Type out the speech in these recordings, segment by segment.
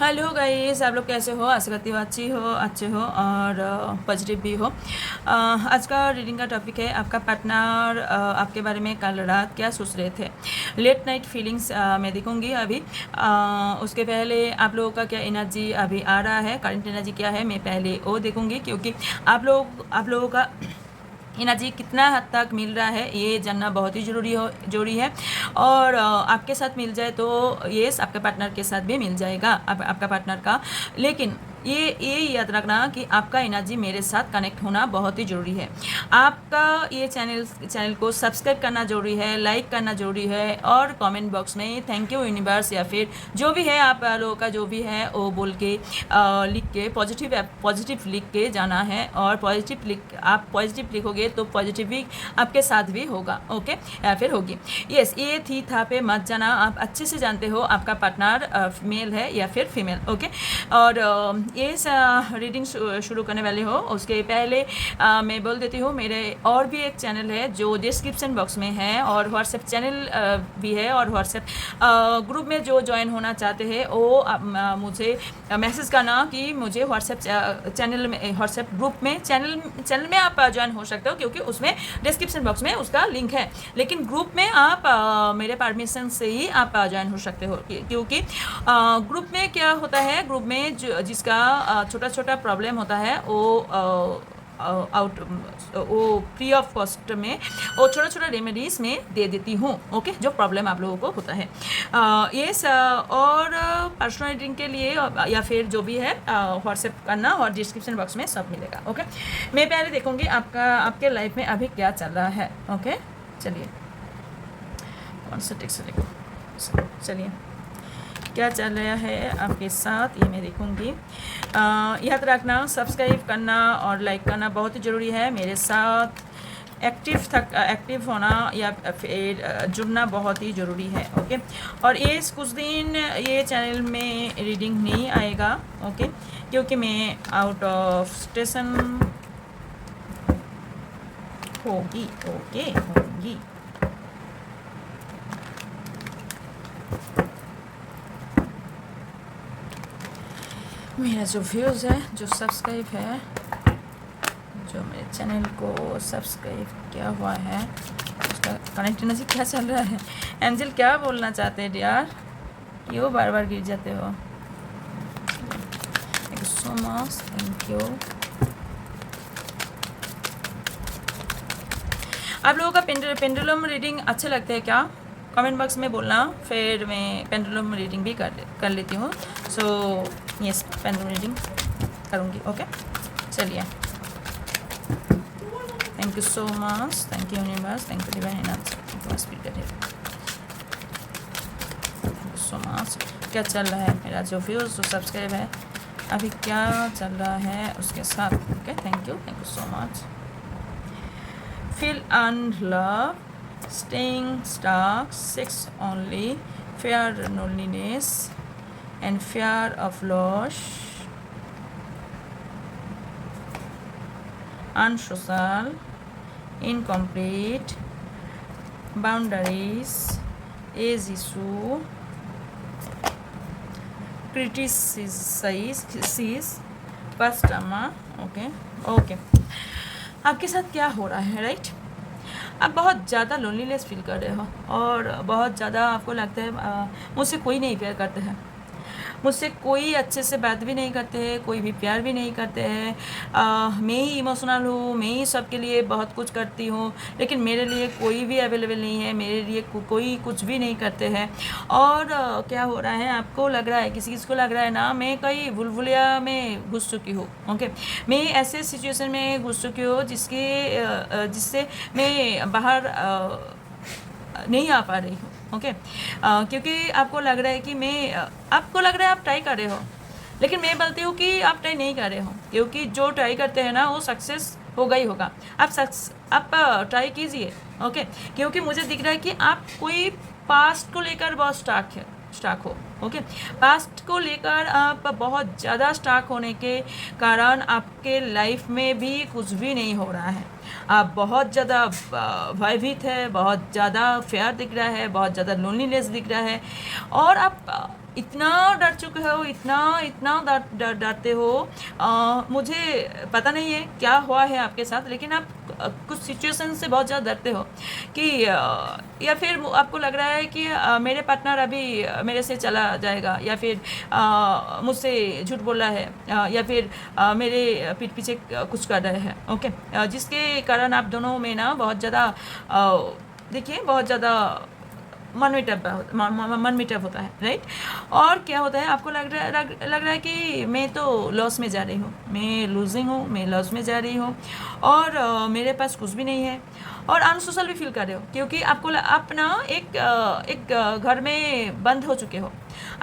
Hello guys, आप लोग कैसे हो? आशा करती हो अच्छे हो और पॉजिटिव भी हो। आज का रीडिंग का टॉपिक है आपका पार्टनर आपके बारे में कल रात क्या सोच रहे थे। लेट नाइट फीलिंग्स मैं देखूंगी अभी। उसके पहले आप लोगों का क्या एनर्जी अभी आ रहा है, करंट एनर्जी क्या है, मैं पहले वो देखूंगी, क्योंकि आप लोगों का एनर्जी कितना हद तक मिल रहा है ये जानना बहुत ही ज़रूरी है। और आपके साथ मिल जाए तो यस, आपके पार्टनर के साथ भी मिल जाएगा आपका पार्टनर का। लेकिन ये याद रखना कि आपका एनर्जी मेरे साथ कनेक्ट होना बहुत ही ज़रूरी है। आपका ये चैनल को सब्सक्राइब करना ज़रूरी है, लाइक करना ज़रूरी है, और कमेंट बॉक्स में थैंक यू यूनिवर्स या फिर जो भी है आप लोगों का जो भी है वो बोल के लिख के पॉजिटिव लिख के जाना है। और आप पॉजिटिव लिखोगे तो पॉजिटिव भी आपके साथ भी होगा, ओके, या फिर होगी। यस, ये थी था पे मत जाना। आप अच्छे से जानते हो आपका पार्टनर मेल है या फिर फीमेल, ओके। और ये रीडिंग शुरू करने वाले हो उसके पहले मैं बोल देती हूँ, मेरे और भी एक चैनल है जो डिस्क्रिप्शन बॉक्स में है, और व्हाट्सएप चैनल भी है, और व्हाट्सएप ग्रुप में जो ज्वाइन होना चाहते हैं वो मुझे मैसेज करना कि मुझे व्हाट्सएप चैनल में, व्हाट्सएप ग्रुप में, चैनल में आप ज्वाइन हो सकते हो, क्योंकि उसमें डिस्क्रिप्शन बॉक्स में उसका लिंक है। लेकिन ग्रुप में आप मेरे परमिशन से ही आप ज्वाइन हो सकते हो, क्योंकि ग्रुप में क्या होता है, ग्रुप में जिसका छोटा छोटा प्रॉब्लम होता है वो फ्री ऑफ कॉस्ट में वो छोटा छोटा रेमेडीज में दे देती हूँ, ओके, जो प्रॉब्लम आप लोगों को होता है। ये और पर्सनल रीडिंग के लिए या फिर जो भी है व्हाट्सएप करना, और डिस्क्रिप्शन बॉक्स में सब मिलेगा, ओके। मैं पहले देखूँगी आपके लाइफ में अभी क्या चल रहा है, ओके। चलिए, कौन सा टेक्स्ट देखो, चलिए क्या चल रहा है आपके साथ ये मैं देखूँगी। याद रखना, सब्सक्राइब करना और लाइक करना बहुत ही ज़रूरी है। मेरे साथ एक्टिव होना या फिर जुड़ना बहुत ही ज़रूरी है, ओके। और ये कुछ दिन ये चैनल में रीडिंग नहीं आएगा, ओके, क्योंकि मैं आउट ऑफ स्टेशन होगी, ओके, होगी। मेरा जो व्यूज़ है, जो सब्सक्राइब है, जो मेरे चैनल को सब्सक्राइब किया हुआ है, उसका कनेक्ट एनर्जी क्या चल रहा है। एंजल क्या बोलना चाहते हैं यार, क्यों बार बार गिर जाते हो। Thank you so much, thank you. आप लोगों का पेंडुलम रीडिंग अच्छे लगते हैं क्या? कमेंट बॉक्स में बोलना, फिर मैं पेंडुलम रीडिंग भी कर लेती हूँ। सो यस, पेंडुलम रीडिंग करूँगी, ओके। चलिए, thank you so much, thank you universe, thank you divine energy, thank you spirit, thank you so much. क्या चल रहा है मेरा जो व्यूज़, जो सब्सक्राइब है, अभी क्या चल रहा है उसके साथ, okay. Thank you so much. Feel unloved, staying stuck, sex only, fear loneliness, and fear of loss, unsocial, incomplete, boundaries, age issue, criticize, past trauma, okay. आपके साथ क्या हो रहा है, राइट? आप बहुत ज़्यादा लोनलीनेस फील कर रहे हो, और बहुत ज़्यादा आपको लगता है मुझसे कोई नहीं प्यार करते हैं, मुझसे कोई अच्छे से बात भी नहीं करते हैं, कोई भी प्यार भी नहीं करते हैं। मैं ही इमोशनल हूँ, मैं ही सबके लिए बहुत कुछ करती हूँ, लेकिन मेरे लिए कोई भी अवेलेबल नहीं है, मेरे लिए कोई कुछ भी नहीं करते हैं। और क्या हो रहा है, आपको लग रहा है, किसी को लग रहा है ना, मैं कहीं भूलभुलैया में घुस चुकी हूँ, ओके। मैं ऐसे सिचुएशन में घुस चुकी हूँ जिससे मैं बाहर नहीं आ पा रही हूँ, ओके। क्योंकि आपको लग रहा है कि आपको लग रहा है आप ट्राई कर रहे हो, लेकिन मैं बोलती हूँ कि आप ट्राई नहीं कर रहे हो, क्योंकि जो ट्राई करते हैं ना वो सक्सेस होगा ही होगा। आप ट्राई कीजिए, ओके। क्योंकि मुझे दिख रहा है कि आप कोई पास्ट को लेकर बहुत स्टाक हो, ओके। पास्ट को लेकर आप बहुत ज़्यादा स्टाक होने के कारण आपके लाइफ में भी कुछ भी नहीं हो रहा है। आप बहुत ज़्यादा भयभीत है, बहुत ज़्यादा फेयर दिख रहा है, बहुत ज़्यादा लोनलीनेस दिख रहा है, और आप इतना डर चुके हो, इतना इतना डरते हो। मुझे पता नहीं है क्या हुआ है आपके साथ, लेकिन आप कुछ सिचुएशन से बहुत ज़्यादा डरते हो कि या फिर आपको लग रहा है कि मेरे पार्टनर अभी मेरे से चला जाएगा, या फिर मुझसे झूठ बोला है, या फिर मेरे पीठ पीछे कुछ कर रहे हैं। ओके, जिसके कारण आप दोनों में ना बहुत ज़्यादा देखिए बहुत ज़्यादा मन मीटअप होता है, राइट। और क्या होता है, आपको लग रहा है कि मैं तो लॉस में जा रही हूँ, मैं लूजिंग हूँ, मैं लॉस में जा रही हूँ, और मेरे पास कुछ भी नहीं है, और अनसोशल भी फील कर रहे हो, क्योंकि आप ना एक घर में बंद हो चुके हो।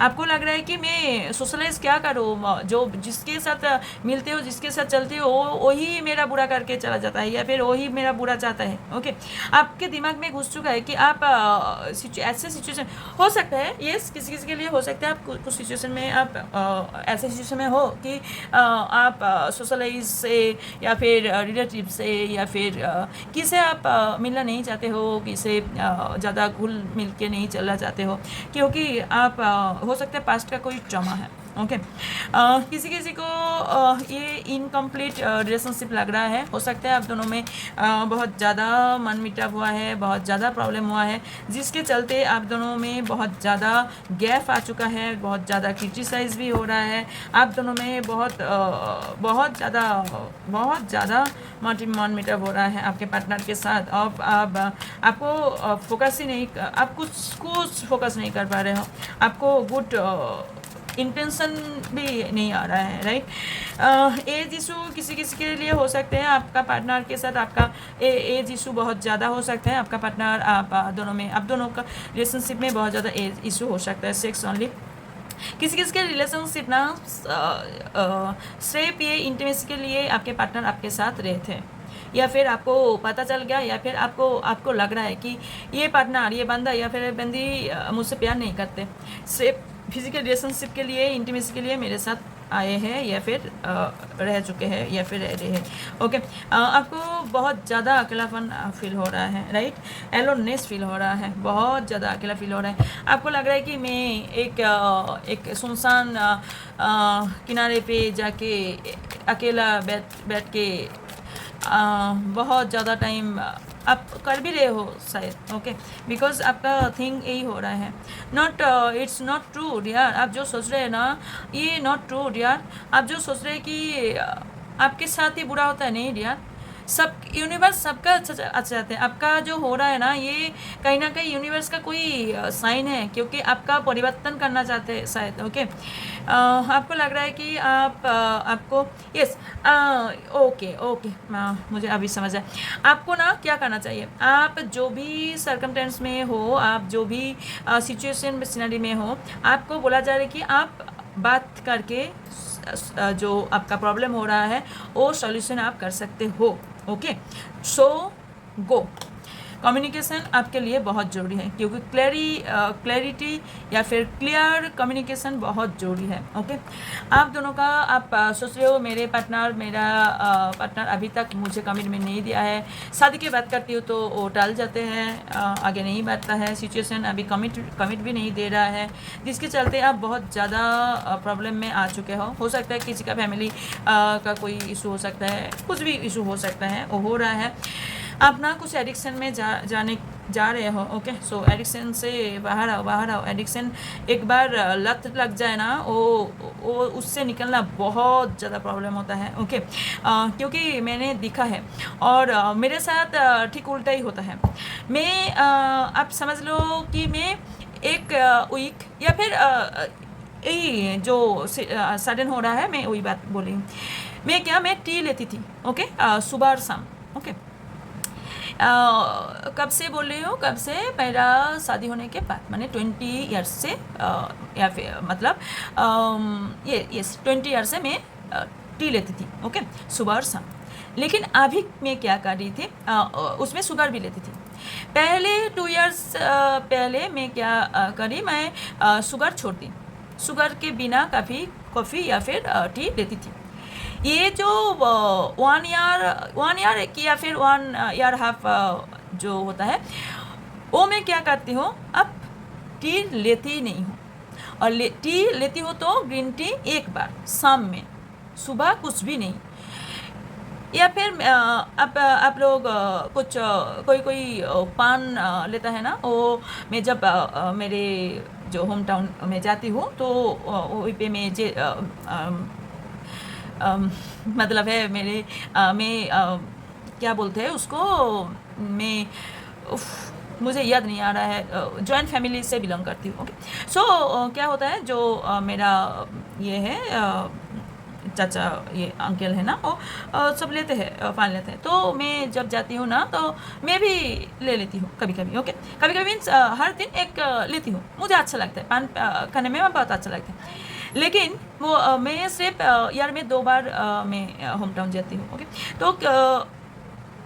आपको लग रहा है कि मैं सोशलाइज क्या करूँ, जो जिसके साथ मिलते हो, जिसके साथ चलते हो, वही मेरा बुरा करके चला जाता है, या फिर वही मेरा बुरा चाहता है। ओके, आपके दिमाग में घुस चुका है कि आप ऐसे सिचुएशन हो सकता है, यस, किसी किसी के लिए हो सकता है, आप कुछ सिचुएशन में आप ऐसे सिचुएशन में हो कि आप सोशलाइज से, या फिर रिलेटिव से, या फिर किसे आप मिलना नहीं चाहते हो, किसे ज़्यादा घुल मिल के नहीं चलना चाहते हो, क्योंकि आप हो सकता है पास्ट का कोई ट्रॉमा है। ओके, किसी किसी को ये इनकम्प्लीट रिलेशनशिप लग रहा है। हो सकता है आप दोनों में बहुत ज़्यादा मन मिटाव हुआ है, बहुत ज़्यादा प्रॉब्लम हुआ है, जिसके चलते आप दोनों में बहुत ज़्यादा गैप आ चुका है, बहुत ज़्यादा क्रिटिसाइज भी हो रहा है, आप दोनों में बहुत ज़्यादा मन मिटाव हो रहा है आपके पार्टनर के साथ। अब आपको फोकस ही नहीं, आप कुछ फोकस नहीं कर पा रहे हो, आपको गुड इंटेंशन भी नहीं आ रहा है, राइट। एज इशू किसी किसी के लिए हो सकते हैं, आपका पार्टनर के साथ आपका एज इशू बहुत ज़्यादा हो सकता है, आपका पार्टनर आप दोनों का रिलेशनशिप में बहुत ज़्यादा एज इशू हो सकता है, सेक्स ओनली। किसी किसी के रिलेशनशिप ना सिर्फ ये इंटीमेसी के लिए आपके पार्टनर आपके साथ रहे थे, या फिर आपको पता चल गया, या फिर आपको लग रहा है कि ये पार्टनर, ये बंदा या फिर बंदी मुझसे प्यार नहीं करते, सिर्फ फिजिकल रिलेशनशिप के लिए, इंटीमेसी के लिए मेरे साथ आए हैं, या फिर रह चुके हैं, या फिर रह रहे हैं। ओके, आपको बहुत ज़्यादा अकेलापन फील हो रहा है, राइट, एलोननेस फील हो रहा है, बहुत ज़्यादा अकेला फील हो रहा है। आपको लग रहा है कि मैं एक सुनसान किनारे पे जाके अकेला बैठ के बहुत ज़्यादा टाइम आप कर भी रहे हो शायद। ओके, बिकॉज आपका थिंग यही हो रहा है। Not, it's not true dear, आप जो सोच रहे हैं ना, ये नॉट ट्रू डियर। आप जो सोच रहे हैं कि आपके साथ ही बुरा होता है, नहीं डियर, सब यूनिवर्स सबका अच्छा चाहते हैं। आपका जो हो रहा है ना, ये कहीं ना कहीं यूनिवर्स का कोई साइन है, क्योंकि आपका परिवर्तन करना चाहते हैं शायद। ओके, आपको लग रहा है कि आपको यस, ओके, मुझे अभी समझ आया। आपको ना क्या करना चाहिए, आप जो भी सर्कमटेंस में हो, आप जो भी सिचुएशन सिनेरियो में हो, आपको बोला जा रहा है कि आप बात करके जो आपका प्रॉब्लम हो रहा है वो सॉल्यूशन आप कर सकते हो। ओके, सो गो। कम्युनिकेशन आपके लिए बहुत ज़रूरी है, क्योंकि क्लैरिटी या फिर क्लियर कम्युनिकेशन बहुत ज़रूरी है। ओके, आप दोनों का आप सोच रहे हो मेरा पार्टनर अभी तक मुझे कमिटमेंट नहीं दिया है, शादी की बात करती हूँ तो वो टाल जाते हैं, आगे नहीं बढ़ता है, सिचुएशन अभी कमिट भी नहीं दे रहा है, जिसके चलते आप बहुत ज़्यादा प्रॉब्लम में आ चुके हो सकता है किसी का फैमिली का कोई इशू हो सकता है, कुछ भी इशू हो सकता है, वो हो रहा है। आप ना कुछ एडिक्शन में जा रहे हो। ओके, सो एडिक्शन से बाहर आओ। एडिक्शन एक बार लत लग जाए ना, वो उससे निकलना बहुत ज़्यादा प्रॉब्लम होता है। ओके, क्योंकि मैंने देखा है, और मेरे साथ ठीक उल्टा ही होता है। मैं आप समझ लो कि मैं एक वीक या फिर यही जो सडन हो रहा है, मैं वही बात बोली हूँ। मैं टी लेती थी। ओके, सुबह और शाम। ओके, कब से बोल रही हूँ, कब से, मेरा शादी होने के बाद, मैंने 20 ईयर्स से या फिर मतलब ये 20 ईयर्स से मैं टी लेती थी। ओके, सुबह और शाम। लेकिन अभी मैं क्या कर रही थी, उसमें शुगर भी लेती थी। पहले 2 ईयर्स पहले मैं क्या करी, मैं शुगर छोड़ दी, शुगर के बिना कभी कॉफ़ी या फिर टी लेती थी। ये जो 1 ईयर या फिर 1 ईयर हाफ जो होता है, वो मैं क्या करती हूँ, अब टी लेती ही नहीं हूँ। और टी लेती हूँ तो ग्रीन टी एक बार शाम में, सुबह कुछ भी नहीं। या फिर आप लोग कुछ कोई पान लेता है ना, वो मैं जब मेरे जो होम टाउन में जाती हूँ तो वहीं पे मैं मतलब है मेरे मैं क्या बोलते हैं उसको, मैं मुझे याद नहीं आ रहा है, जॉइंट फैमिली से बिलोंग करती हूँ। ओके, सो क्या होता है जो मेरा ये है चाचा, ये अंकल है ना, वो सब लेते हैं, पान लेते हैं, तो मैं जब जाती हूँ ना तो मैं भी ले लेती हूँ कभी कभी। ओके, कभी कभी मीन्स हर दिन एक लेती हूँ, मुझे अच्छा लगता है पान खाने में, बहुत अच्छा लगता है। लेकिन वो मैं सिर्फ यार में 2 बार मैं होम टाउन जाती हूँ। ओके, तो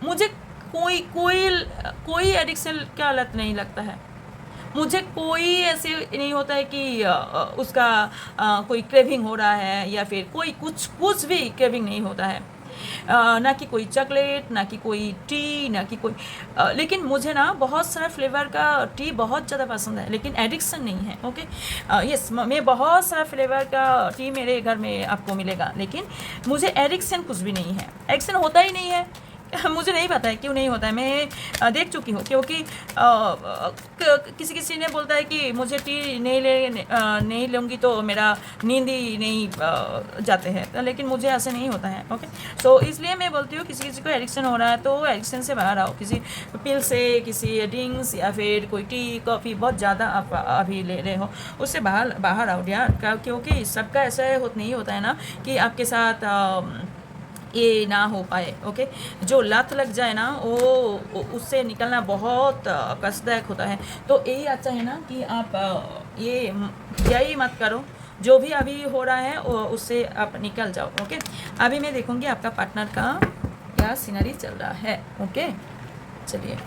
मुझे कोई एडिक्शन का लत नहीं लगता है। मुझे कोई ऐसे नहीं होता है कि उसका कोई क्रेविंग हो रहा है, या फिर कोई कुछ भी क्रेविंग नहीं होता है। ना कि कोई चॉकलेट, ना कि कोई टी, ना कि कोई लेकिन मुझे ना बहुत सारा फ्लेवर का टी बहुत ज़्यादा पसंद है, लेकिन एडिक्शन नहीं है। ओके, यस, मैं बहुत सारा फ्लेवर का टी मेरे घर में आपको मिलेगा, लेकिन मुझे एडिक्शन कुछ भी नहीं है, एडिक्शन होता ही नहीं है। मुझे नहीं पता है क्यों नहीं होता है, मैं देख चुकी हूँ, क्योंकि किसी ने बोलता है कि मुझे टी नहीं लूँगी तो मेरा नींद ही नहीं जाते हैं, लेकिन मुझे ऐसे नहीं होता है। ओके, सो इसलिए मैं बोलती हूँ किसी को एडिक्शन हो रहा है तो एडिक्शन से बाहर आओ, किसी पिल से, किसी ड्रिंक्स या फिर कोई टी कॉफ़ी बहुत ज़्यादा आप अभी ले रहे हो, उससे बाहर आओ यार, क्योंकि सबका ऐसा नहीं होता है ना कि आपके साथ ये ना हो पाए। ओके, जो लत लग जाए ना वो उससे निकलना बहुत कष्टदायक होता है। तो यही अच्छा है ना कि आप यही मत करो, जो भी अभी हो रहा है उससे आप निकल जाओ। ओके, अभी मैं देखूँगी आपका पार्टनर का क्या सीनरी चल रहा है। ओके, चलिए।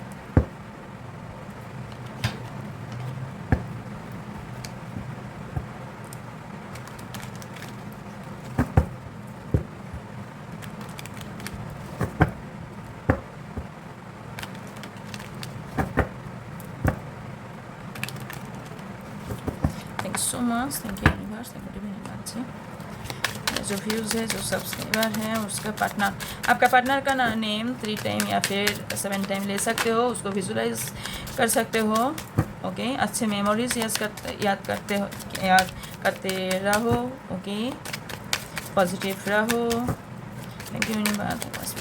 So much, thank you universe, thank you universe. जो व्यूज़ है, जो सब्सक्राइबर है, उसका पार्टनर, आपका पार्टनर का नेम 3 टाइम या फिर 7 टाइम ले सकते हो, उसको विजुलाइज कर सकते हो। ओके, अच्छे मेमोरीज याद करते रहो। ओके, पॉजिटिव रहो। Thank you universe.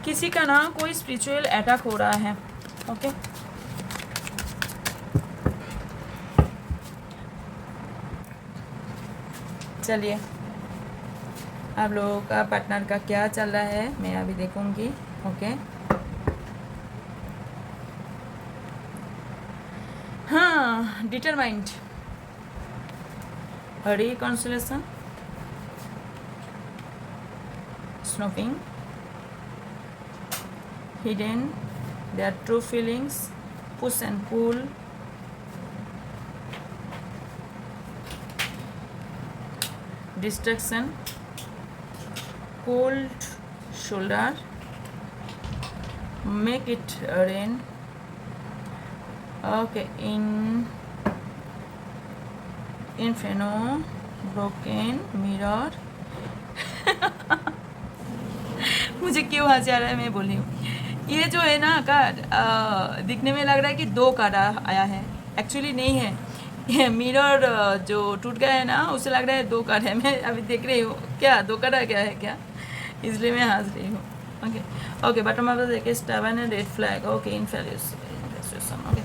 किसी का ना कोई स्पिरिचुअल अटैक हो रहा है। ओके, चलिए आप लोगों का पार्टनर का क्या चल रहा है मैं अभी देखूंगी। ओके, हाँ, determined, reconciliation, snooping, hidden, their true feelings, push and pull, distraction, cold shoulder, make it rain. Okay, inferno, broken mirror. मुझे क्यों हंसी आ रहा है मैं बोली हूँ। ये जो है ना कार्ड दिखने में लग रहा है कि 2 कार्ड आया है, एक्चुअली नहीं है। ये मिरर जो टूट गया है ना, उसे लग रहा है 2 कार्ड है। मैं अभी देख रही हूँ क्या 2 कार्ड क्या है क्या, इसलिए मैं हंस रही हूँ। Okay okay, button of the star and red flag. Okay, infatuation. Okay,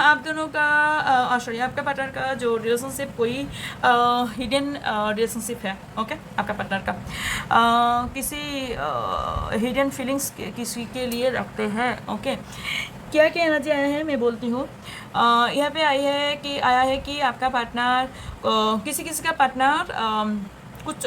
आप दोनों का सॉरी, आपका पार्टनर का जो रिलेशनशिप कोई हिडन रिलेशनशिप है। ओके, आपका पार्टनर का किसी हिडन फीलिंग्स किसी के लिए रखते हैं। ओके, क्या क्या एनर्जी आया है मैं बोलती हूँ। यहाँ पे आया है कि आपका पार्टनर किसी का पार्टनर कुछ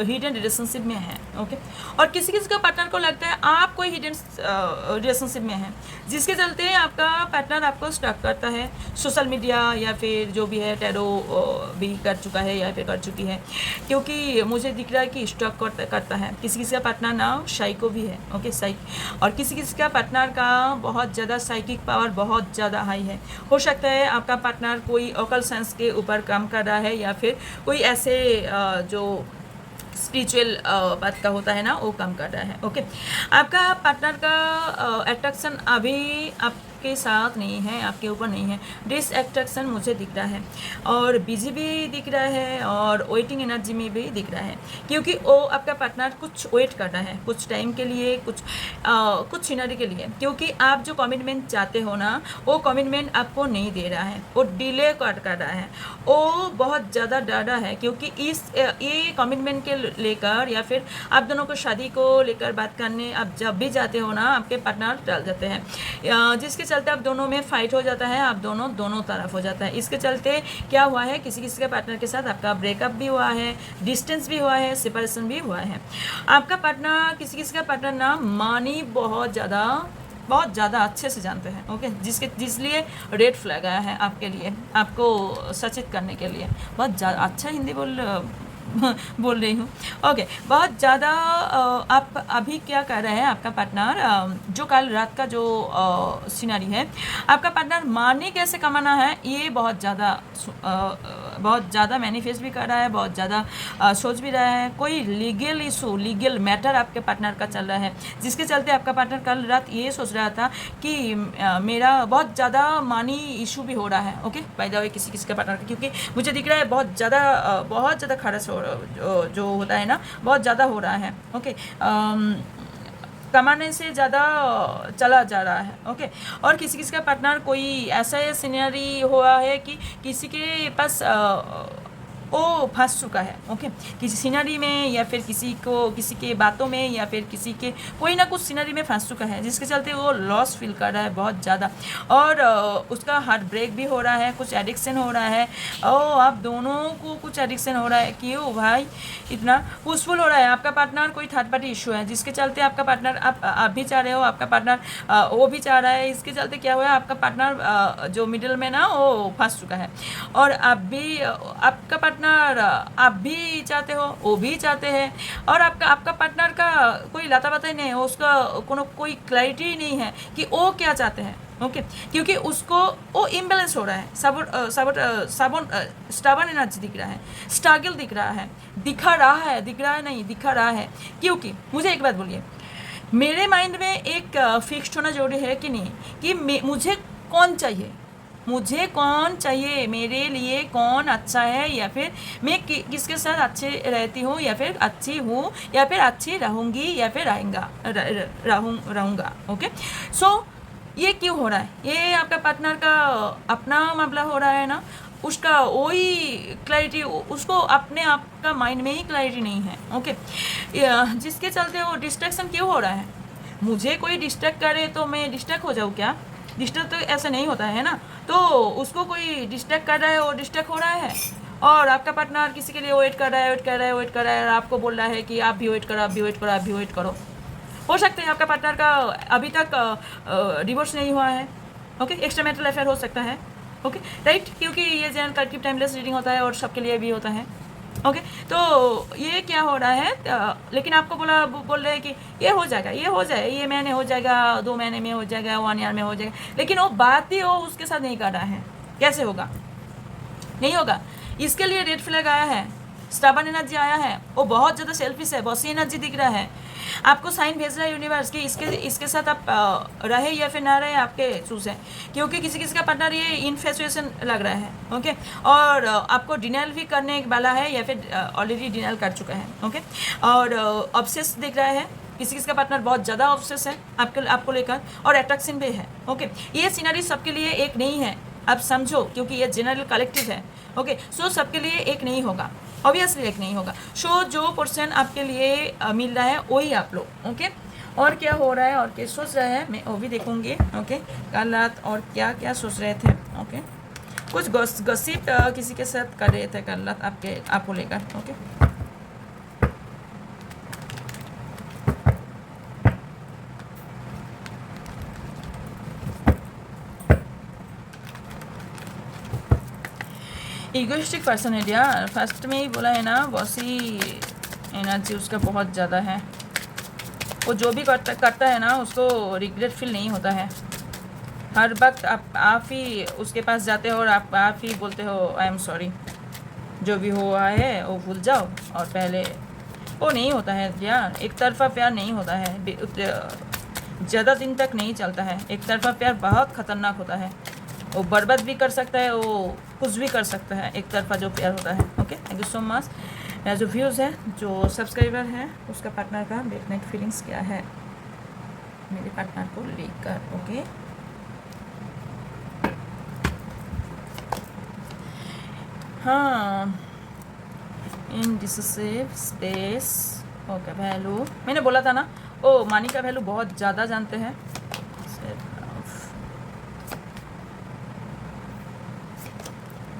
हिडन रिलेशनशिप में हैं, ओके। और किसी किसी का पार्टनर को लगता है आप कोई हिडन रिलेशनशिप में हैं, जिसके चलते आपका पार्टनर आपको स्टॉक करता है सोशल मीडिया या फिर जो भी है टैरो भी कर चुका है या फिर कर चुकी है, क्योंकि मुझे दिख रहा है कि स्टॉक करता है। किसी किसी का पार्टनर नाम साइको भी है, ओके, साइक। और किसी किसी का पार्टनर का बहुत ज़्यादा साइकिक पावर बहुत ज़्यादा हाई है। हो सकता है आपका पार्टनर कोई ओकल साइंस के ऊपर काम कर रहा है या फिर कोई ऐसे जो स्पिरिचुअल बात का होता है ना, वो काम कर रहा है, ओके। आपका पार्टनर का अट्रैक्शन अभी आपके साथ नहीं है, आपके ऊपर नहीं है। डिस अट्रैक्शन मुझे दिख रहा है और बिजी भी दिख रहा है और वेटिंग एनर्जी में भी दिख रहा है, क्योंकि वो आपका पार्टनर कुछ वेट कर रहा है कुछ टाइम के लिए, कुछ सीनरी के लिए, क्योंकि आप जो कमिटमेंट चाहते हो ना, वो कमिटमेंट आपको नहीं दे रहा है, वो डिले कर रहा है, वो बहुत ज़्यादा डरा है, क्योंकि ये कमिटमेंट के लेकर या फिर आप दोनों को शादी को लेकर बात करने आप जब भी जाते हो ना, आपके पार्टनर टल जाते हैं, जिसके चलते आप दोनों में फाइट हो जाता है, आप दोनों तरफ हो जाता है। इसके चलते क्या हुआ है, किसी किसी के पार्टनर के साथ आपका ब्रेकअप भी हुआ है, डिस्टेंस भी हुआ है, सेपरेशन भी हुआ है। आपका पार्टनर, किसी किसी का पार्टनर ना मनी बहुत ज़्यादा अच्छे से जानते हैं, ओके, जिसलिए रेड फ्लैग आया है आपके लिए, आपको सचेत करने के लिए। बहुत ज़्यादा अच्छा हिंदी बोल रही हूँ, ओके। बहुत ज़्यादा आप अभी क्या कर रहे हैं, आपका पार्टनर जो कल रात का जो सीनरी है, आपका पार्टनर मनी कैसे कमाना है ये बहुत ज़्यादा मैनिफेस्ट भी कर रहा है, बहुत ज़्यादा सोच भी रहा है। कोई लीगल इशू, लीगल मैटर आपके पार्टनर का चल रहा है, जिसके चलते आपका पार्टनर कल रात ये सोच रहा था कि मेरा बहुत ज़्यादा मनी इशू भी हो रहा है, ओके, बाय द वे किसी किसी का पार्टनर का, क्योंकि मुझे दिख रहा है बहुत ज़्यादा खर्च जो होता है ना, बहुत ज़्यादा हो रहा है, ओके। कमाने से ज़्यादा चला जा रहा है, ओके। और किसी किसी का पार्टनर कोई ऐसा सिनेरी हुआ है कि किसी के पास वो फंस चुका है, ओके, किसी सीनरी में या फिर किसी के बातों में या फिर किसी के कोई ना कुछ सीनरी में फंस चुका है, जिसके चलते वो लॉस फील कर रहा है बहुत ज़्यादा, और उसका हार्ट ब्रेक भी हो रहा है, कुछ एडिक्शन हो रहा है। आप दोनों को कुछ एडिक्शन हो रहा है, क्यों भाई इतना पुशफुल हो रहा है। आपका पार्टनर कोई थर्ड पार्टी इशू है, जिसके चलते आपका पार्टनर आप भी चाह रहे हो, आपका पार्टनर वो भी चाह रहा है। इसके चलते क्या हुआ है, आपका पार्टनर जो मिडिल में ना वो फंस चुका है, और आपका पार्टनर आप भी चाहते हो, वो भी चाहते हैं, और आपका पार्टनर का कोई लाता बाता ही नहीं है, उसका कोई क्लैरिटी ही नहीं है कि वो क्या चाहते हैं, ओके, क्योंकि उसको वो इम्बैलेंस हो रहा है, स्टबर्न एनर्जी दिख रहा है, स्ट्रगल दिख रहा है, क्योंकि मुझे एक बात बोलिए, मेरे माइंड में एक फिक्स्ड होना जरूरी है कि नहीं, कि मुझे कौन चाहिए, मेरे लिए कौन अच्छा है, या फिर मैं किसके साथ अच्छे रहती हूँ, या फिर अच्छी हूँ, या फिर अच्छी रहूँगी, या फिर रहूँगा, ओके। सो ये क्यों हो रहा है, ये आपका पार्टनर का अपना मामला हो रहा है ना, उसका वही क्लैरिटी, उसको अपने आप का माइंड में ही क्लैरिटी नहीं है, ओके, जिसके चलते वो डिस्ट्रैक्शन क्यों हो रहा है। मुझे कोई डिस्ट्रैक्ट करे तो मैं डिस्ट्रैक्ट हो जाऊँ क्या, डिस्टर्ब तो ऐसा नहीं होता है ना, तो उसको कोई डिस्ट्रैक्ट कर रहा है, वो डिस्ट्रैक्ट हो रहा है, और आपका पार्टनर किसी के लिए वेट कर रहा है, और आपको बोल रहा है कि आप भी वेट करो। हो सकता है आपका पार्टनर का अभी तक डिवोर्स नहीं हुआ है, ओके, एक्स्ट्रा मैरिटल अफेयर हो सकता है, ओके, राइट, क्योंकि ये जनरल कलेक्टिव टाइमलेस रीडिंग होता है और सबके लिए भी होता है, ओके। तो ये क्या हो रहा है, लेकिन आपको बोल रहे हैं कि ये हो जाएगा, ये महीने हो जाएगा, 2 महीने में हो जाएगा, 1 ईयर में हो जाएगा, लेकिन वो बात ही वो उसके साथ नहीं कर रहा है, कैसे होगा, नहीं होगा। इसके लिए रेड फ्लैग आया है, स्टबर्न एनर्जी आया है, वो बहुत ज़्यादा सेल्फिश है, बॉसी एनर्जी दिख रहा है, आपको साइन भेज रहा है यूनिवर्स कि इसके साथ आप रहे या फिर ना रहे, आपके चूज है, क्योंकि किसी का पार्टनर ये इनफेचुएशन लग रहा है, ओके, और आपको डिनाइल भी करने वाला है या फिर ऑलरेडी डिनाइल कर चुका है, ओके, और ऑब्सेस दिख रहा है, किसी का पार्टनर बहुत ज़्यादा ऑब्सेस है आपको लेकर, और अट्रैक्शन भी है, ओके। ये सीनरी सबके लिए एक नहीं है, आप समझो, क्योंकि ये जनरल कलेक्टिव है, ओके। सो सबके लिए एक नहीं होगा, ऑब्वियसली एक नहीं होगा। सो जो पर्सन आपके लिए मिल रहा है वही आप लोग, ओके। और क्या हो रहा है और क्या सोच रहा है, मैं वो भी देखूंगी, ओके। कल रात और क्या क्या सोच रहे थे, ओके। कुछ गॉसिप किसी के साथ कर रहे थे कल रात आपको लेकर, ओके। इगोइस्टिक पर्सन है यार, फर्स्ट में ही बोला है ना, बॉसी एनर्जी उसका बहुत ज़्यादा है। वो जो भी करता है ना, उसको रिग्रेट फील नहीं होता है। हर वक्त आप ही उसके पास जाते हो और आप ही बोलते हो आई एम सॉरी, जो भी हुआ है वो भूल जाओ। और पहले वो नहीं होता है यार, एक तरफा प्यार नहीं होता है, ज़्यादा दिन तक नहीं चलता है। एक तरफा प्यार बहुत ख़तरनाक होता है, वो बर्बाद भी कर सकता है, वो कुछ भी कर सकता है, एक तरफा जो प्यार होता है। Okay, thank you so much. जो व्यूज़ है, जो सब्सक्राइबर है, उसका पार्टनर का लेट नाइट फीलिंग्स क्या है मेरे पार्टनर को लेकर। ओके, हाँ, इनडिसिसिव स्पेस। ओके, वैल्यू मैंने बोला था ना, ओ मनी का वैल्यू बहुत ज़्यादा जानते हैं।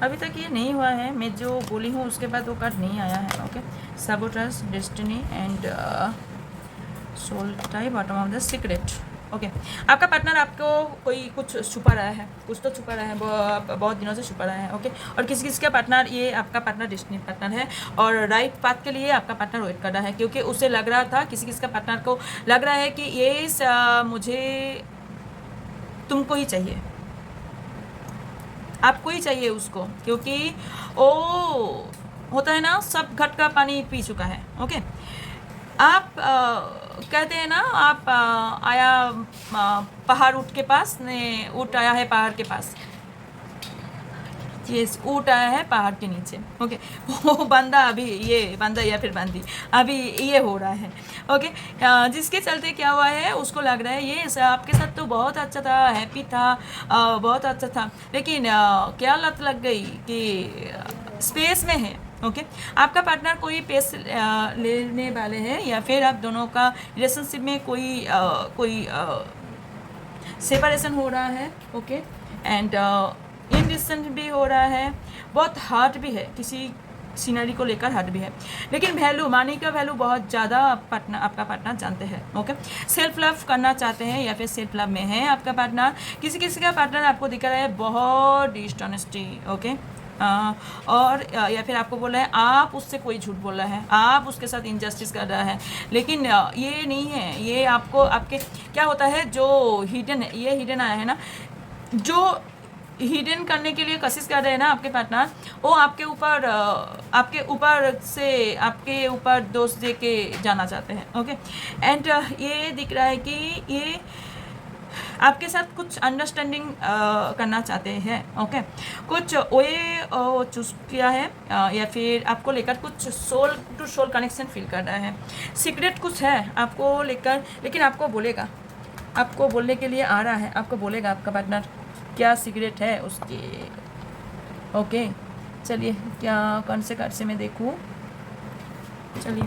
अभी तक ये नहीं हुआ है, मैं जो बोली हूँ उसके बाद वो कार्ड नहीं आया है। Okay, saboteurs, destiny and soul type, bottom of the secret. Okay, आपका पार्टनर आपको कोई कुछ छुपा रहा है, कुछ तो छुपा रहा है, बहुत दिनों से छुपा रहा है। ओके, और किसी किसी का पार्टनर, ये आपका पार्टनर डेस्टिनी पार्टनर है और राइट पाथ के लिए आपका पार्टनर वेट कर रहा है, क्योंकि उसे लग रहा था, किसी किसी का पार्टनर को लग रहा है कि ये मुझे तुमको ही चाहिए, आपको ही चाहिए उसको, क्योंकि वो होता है ना, सब घट का पानी पी चुका है। ओके, आप कहते हैं ना, आप आया पहाड़ ऊँट के पास ने, ऊँट आया है पहाड़ के पास, ये ऊँट आया है पहाड़ के नीचे। ओके, वो बंदा अभी, ये बंदा या फिर बंदी अभी ये हो रहा है। ओके, जिसके चलते क्या हुआ है, उसको लग रहा है ये आपके साथ तो बहुत अच्छा था, हैप्पी था, बहुत अच्छा था, लेकिन क्या लत लग गई कि स्पेस में है। ओके, आपका पार्टनर कोई पेस लेने वाले हैं, या फिर आप दोनों का रिलेशनशिप में कोई सेपरेशन हो रहा है। ओके, एंड इनडिस्टेंट भी हो रहा है, बहुत हार्ट भी है, किसी सीनरी को लेकर हार्ट भी है, लेकिन वैल्यू, मनी का वैल्यू बहुत ज़्यादा आपका पार्टनर जानते हैं। ओके, सेल्फ लव करना चाहते हैं या फिर सेल्फ लव में है आपका पार्टनर। किसी किसी का पार्टनर आपको दिख रहा है बहुत डिसऑनेस्टी। ओके, और या फिर आपको बोल रहा है, आप उससे कोई झूठ बोल रहा है, आप उसके साथ इनजस्टिस कर रहा है, लेकिन ये नहीं है, ये आपको आपके क्या होता है, जो हिडन है, ये हिडन आया है ना, जो हिडन करने के लिए कोशिश कर रहे हैं ना आपके पार्टनर, वो आपके ऊपर दोष दे के जाना चाहते हैं। ओके, एंड ये दिख रहा है कि ये आपके साथ कुछ अंडरस्टैंडिंग करना चाहते हैं। ओके, कुछ वे चूज किया है, या फिर आपको लेकर कुछ soul to soul connection feel कर रहा है, सीक्रेट कुछ है आपको लेकर, लेकिन आपको बोलेगा, आपको बोलने के लिए आ रहा है, आपको बोलेगा आपका पार्टनर क्या सीक्रेट है उसके। ओके, चलिए, क्या कौन से कार्ड से मैं देखूँ, चलिए,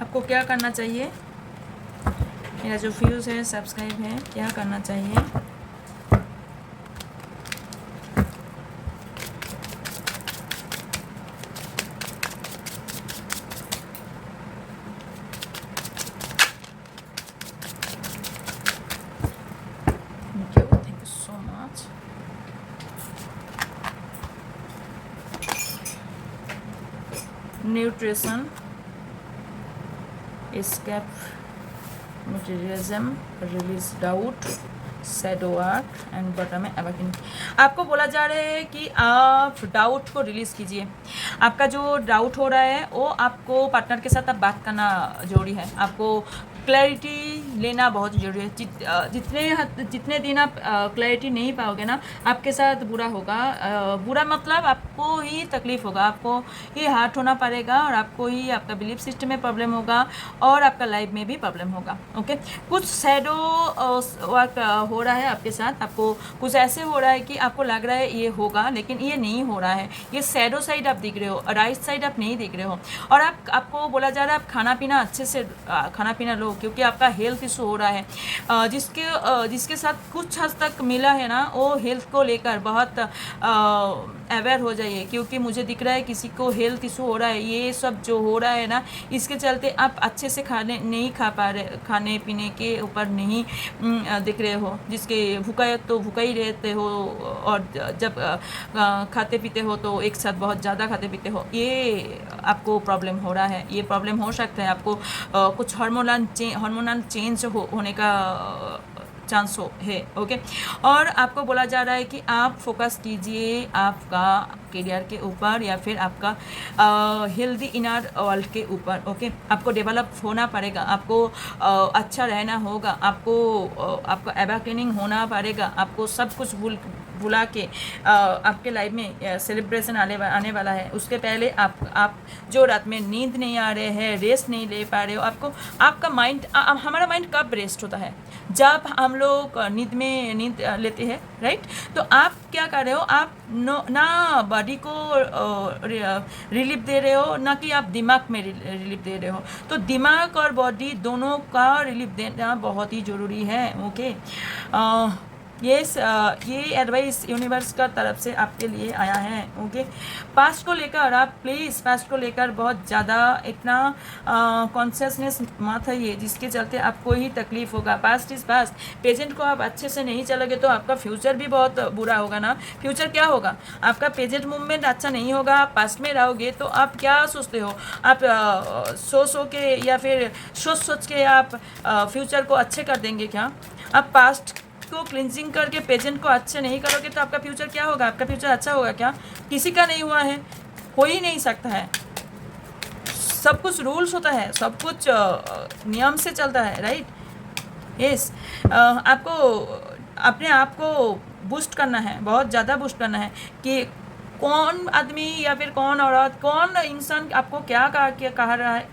आपको क्या करना चाहिए, मेरा जो व्यूज़ है, सब्सक्राइब है, क्या करना चाहिए। Thank you so much. Nutrition, escape materialism, release doubt, shadow work and bottom में awakening। आपको बोला जा रहा है कि आप डाउट को रिलीज़ कीजिए। आपका जो डाउट हो रहा है वो आपको पार्टनर के साथ अब बात करना जरूरी है, आपको क्लैरिटी लेना बहुत ज़रूरी है। जितने दिन आप क्लैरिटी नहीं पाओगे ना, आपके साथ बुरा होगा। बुरा मतलब आपको ही तकलीफ़ होगा, आपको ही हार्ट होना पड़ेगा, और आपको ही आपका बिलीफ सिस्टम में प्रॉब्लम होगा, और आपका लाइफ में भी प्रॉब्लम होगा। ओके, कुछ शैडो वर्क हो रहा है आपके साथ, आपको कुछ ऐसे हो रहा है कि आपको लग रहा है ये होगा, लेकिन ये नहीं हो रहा है। ये शैडो साइड आप दिख रहे हो, राइट साइड आप नहीं दिख रहे हो। और आपको बोला जा रहा है आप खाना पीना अच्छे से खाना पीना लो, क्योंकि आपका हेल्थ इशू हो रहा है। जिसके साथ कुछ हद तक मिला है ना, वो हेल्थ को लेकर बहुत अवेयर हो जाइए, क्योंकि मुझे दिख रहा है किसी को हेल्थ इशू हो रहा है। ये सब जो हो रहा है ना, इसके चलते आप अच्छे से खाने नहीं खा पा रहे, खाने पीने के ऊपर नहीं दिख रहे हो, जिसके भूखा है तो भूखा ही रहते हो, और जब खाते पीते हो तो एक साथ बहुत ज़्यादा खाते पीते हो। ये आपको प्रॉब्लम हो रहा है, ये प्रॉब्लम हो सकता है आपको कुछ हार्मोनल चेंज होने का चांस है। ओके, और आपको बोला जा रहा है कि आप फोकस कीजिए आपका करियर के ऊपर या फिर आपका हेल्दी इनर वर्ल्ड के ऊपर। ओके, आपको डेवलप होना पड़ेगा, आपको अच्छा रहना होगा, आपको आपका अवेकनिंग होना पड़ेगा, आपको सब कुछ भुला के आपके लाइफ में सेलिब्रेशन आने वाला है। उसके पहले आप जो रात में नींद नहीं आ रहे हैं, रेस्ट नहीं ले पा रहे हो, आपका माइंड, हमारा माइंड कब रेस्ट होता है? जब हम लोग नींद लेते हैं, राइट? तो आप क्या कर रहे हो, आप ना बॉडी को रिलीफ दे रहे हो, ना कि आप दिमाग में रिलीफ दे रहे हो। तो दिमाग और बॉडी दोनों का रिलीफ देना बहुत ही ज़रूरी है। ओके, ये एडवाइस यूनिवर्स का तरफ से आपके लिए आया है। ओके, पास्ट को लेकर आप प्लीज़ पास्ट को लेकर बहुत ज़्यादा इतना कॉन्शियसनेस मत है, जिसके चलते आपको ही तकलीफ होगा। पास्ट इज़ पास्ट, प्रेजेंट को आप अच्छे से नहीं चलोगे तो आपका फ्यूचर भी बहुत बुरा होगा ना। फ्यूचर क्या होगा? आपका प्रेजेंट मूवमेंट अच्छा नहीं होगा, आप पास्ट में रहोगे तो आप क्या सोचते हो? आप सो के या फिर सोच के आप फ्यूचर को अच्छे कर देंगे क्या? आप पास्ट को क्लिनजिंग करके प्रेजेंट को अच्छे नहीं करोगे तो आपका फ्यूचर क्या होगा? आपका फ्यूचर अच्छा होगा क्या? किसी का नहीं हुआ है, हो ही नहीं सकता है। सब कुछ रूल्स होता है, सब कुछ नियम से चलता है, राइट? यस, आपको अपने आप को बूस्ट करना है, बहुत ज़्यादा बूस्ट करना है कि कौन आदमी या फिर कौन औरत, कौन इंसान आपको क्या कह रहा है,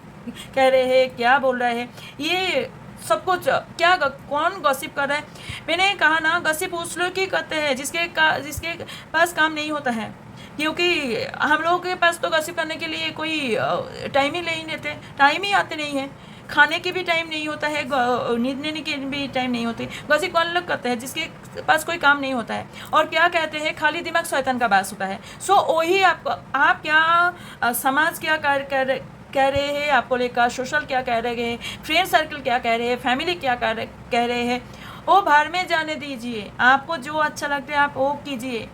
कह रहे हैं, क्या बोल रहे हैं, ये सब कुछ क्या कौन गॉसिप कर रहा है। मैंने कहा ना, गॉसिप उस लोग की करते हैं जिसके पास काम नहीं होता है, क्योंकि हम लोगों के पास तो गॉसिप करने के लिए कोई टाइम ही नहीं लेते, टाइम ही आते नहीं है, खाने के भी टाइम नहीं होता है, नींद लेने के भी टाइम नहीं होती। गॉसिप कौन लोग करते हैं? जिसके पास कोई काम नहीं होता है। और क्या कहते हैं, खाली दिमाग शैतान का बास होता है। सो वही आप क्या समाज क्या कह रहे हैं आपको लेकर, सोशल क्या कह रहे हैं, फ्रेंड सर्कल क्या कह रहे हैं, फैमिली क्या कह रहे हैं, वो बाहर में जाने दीजिए। आपको जो अच्छा लगता है आप वो कीजिए।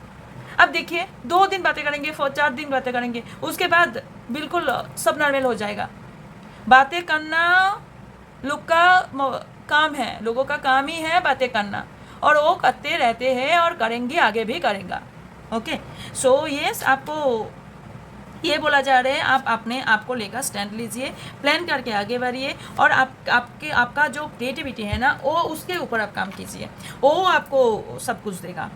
अब देखिए, 2 दिन बातें करेंगे, 4 दिन बातें करेंगे, उसके बाद बिल्कुल सब नॉर्मल हो जाएगा। बातें करना लोग का काम है, लोगों का काम ही है बातें करना, और वो करते रहते हैं और करेंगे, आगे भी करेंगे। ओके, सो यस, आपको ये बोला जा रहा है आप अपने आप को लेकर स्टैंड लीजिए, प्लान करके आगे बढ़िए, और आपका जो क्रिएटिविटी है ना, वो उसके ऊपर आप काम कीजिए, वो आपको सब कुछ देगा।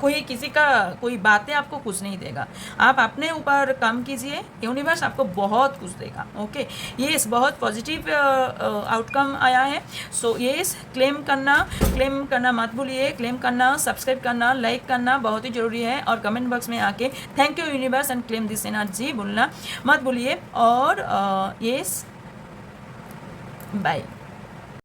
कोई बातें आपको कुछ नहीं देगा। आप अपने ऊपर काम कीजिए, यूनिवर्स आपको बहुत कुछ देगा। ओके, यस, बहुत पॉजिटिव आउटकम आया है। सो यस, क्लेम करना मत भूलिए, क्लेम करना, सब्सक्राइब करना, लाइक करना बहुत ही ज़रूरी है, और कमेंट बॉक्स में आके thank you universe and claim this energy बोलना मत भूलिए। और यस, बाय।